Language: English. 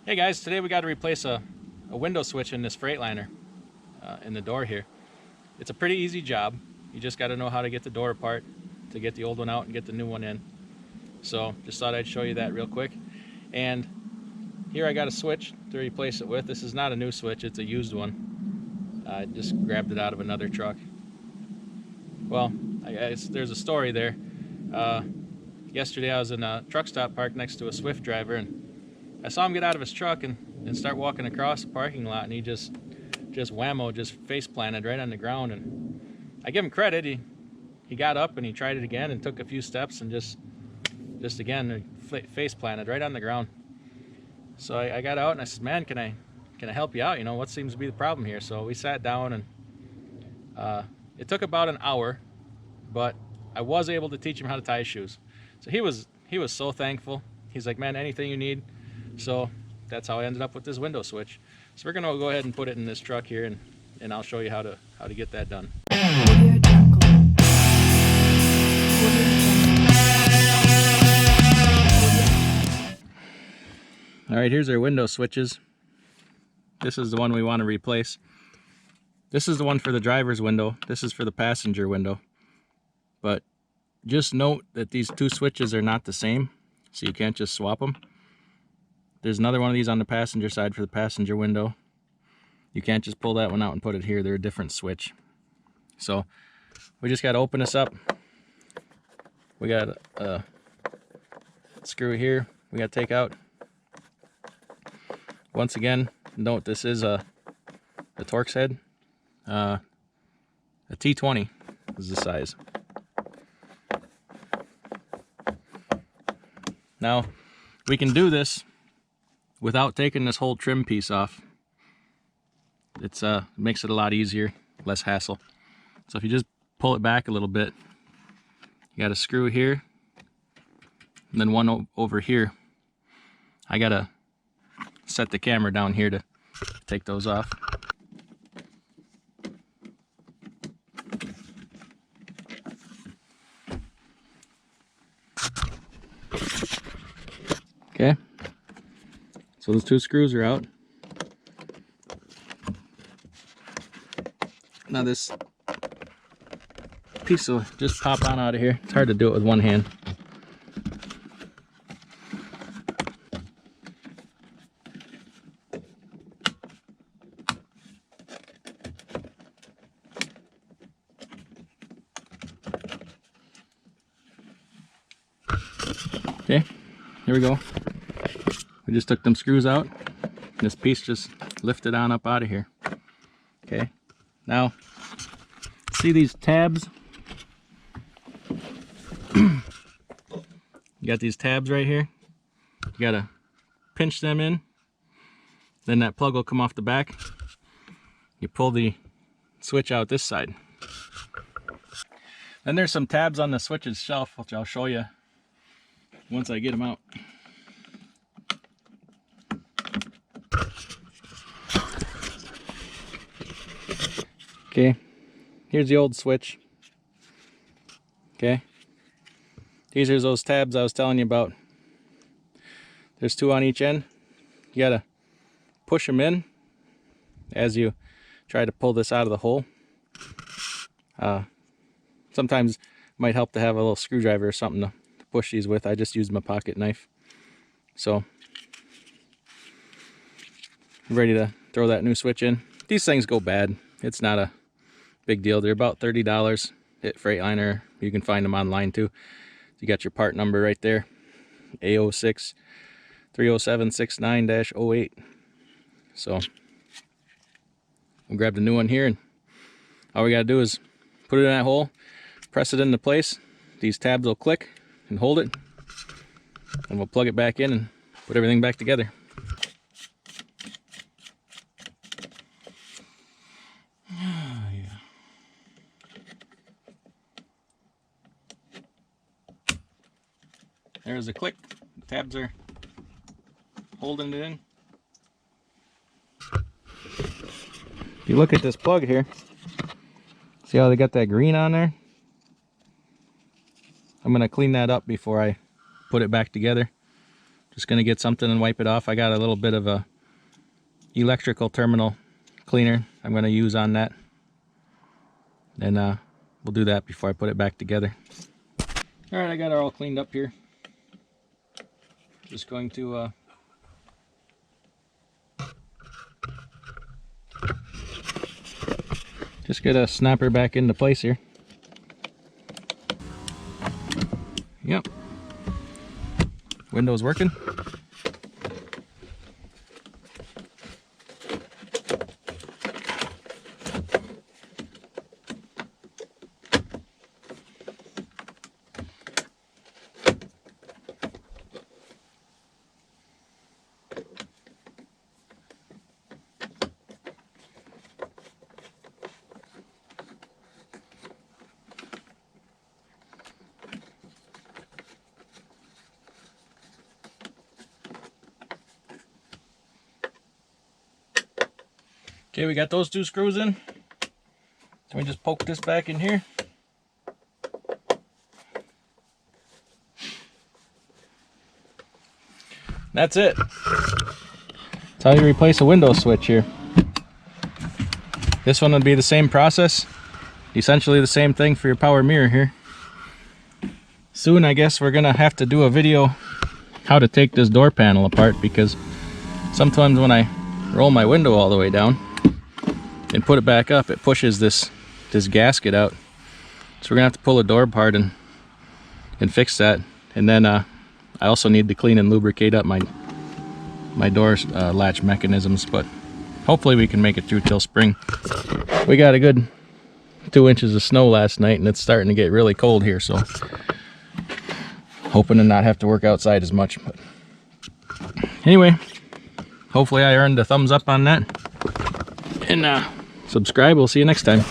Hey guys, today we got to replace a window switch in this Freightliner in the door here. It's a pretty easy job. You just got to know how to get the door apart to get the old one out and get the new one in. So just thought I'd show you that real quick. And here I got a switch to replace it with. This is not a new switch, it's a used one. I just grabbed it out of another truck. Well, there's a story there. Yesterday I was in a truck stop parked next to a Swift driver, and I saw him get out of his truck and start walking across the parking lot, and he just face planted right on the ground. And I give him credit. He got up and he tried it again and took a few steps and just again face planted right on the ground. So I got out and I said, "Man, can I help you out? You know, what seems to be the problem here?" So we sat down, and it took about an hour, but I was able to teach him how to tie his shoes. So he was so thankful. He's like, "Man, anything you need." So that's how I ended up with this window switch. So we're gonna go ahead and put it in this truck here, and I'll show you how to get that done. All right, here's our window switches. This is the one we want to replace. This is the one for the driver's window. This is for the passenger window. But just note that these two switches are not the same, so you can't just swap them. There's another one of these on the passenger side for the passenger window. You can't just pull that one out and put it here. They're a different switch. So we just got to open this up. We got a screw here we got to take out. Once again, note this is a Torx head. A T20 is the size. Now we can do this without taking this whole trim piece off. It makes it a lot easier, less hassle. So if you just pull it back a little bit, you got a screw here, and then one over here. I gotta set the camera down here to take those off. Okay. So those two screws are out. Now this piece will just pop on out of here. It's hard to do it with one hand. Okay, here we go. We just took them screws out. This piece just lifted on up out of here. Okay, now see these tabs? You got these tabs right here. You gotta pinch them in. Then that plug will come off the back. You pull the switch out this side. Then there's some tabs on the switch's shelf, which I'll show you once I get them out. Okay, here's the old switch. Okay, these are those tabs I was telling you about. There's two on each end. You gotta push them in as you try to pull this out of the hole. Sometimes it might help to have a little screwdriver or something to push these with. I just used my pocket knife. So I'm ready to throw that new switch in. These things go bad. It's not a big deal. They're about $30 at Freightliner. You can find them online too. You got your part number right there, A06 30769-08. So we'll grab the new one here, and all we gotta do is put it in that hole, press it into place. These tabs will click and hold it, and we'll plug it back in and put everything back together. There's a click. The tabs are holding it in. If you look at this plug here, see how they got that green on there? I'm going to clean that up before I put it back together. Just gonna get something and wipe it off. I got a little bit of a electrical terminal cleaner I'm gonna use on that. And we'll do that before I put it back together. All right, I got it all cleaned up here. Just going to just get a snapper back into place here. Yep. Window's working. Okay, we got those 2 screws in. So we just poke this back in here. That's it. That's how you replace a window switch here. This one would be the same process. Essentially the same thing for your power mirror here. Soon I guess we're gonna have to do a video how to take this door panel apart, because sometimes when I roll my window all the way down and put it back up, it pushes this gasket out. So we're gonna have to pull the door apart and fix that. And then I also need to clean and lubricate up my door latch mechanisms, but hopefully we can make it through till spring. We got a good 2 inches of snow last night, and it's starting to get really cold here, so hoping to not have to work outside as much. But anyway, hopefully I earned a thumbs up on that. And subscribe. We'll see you next time.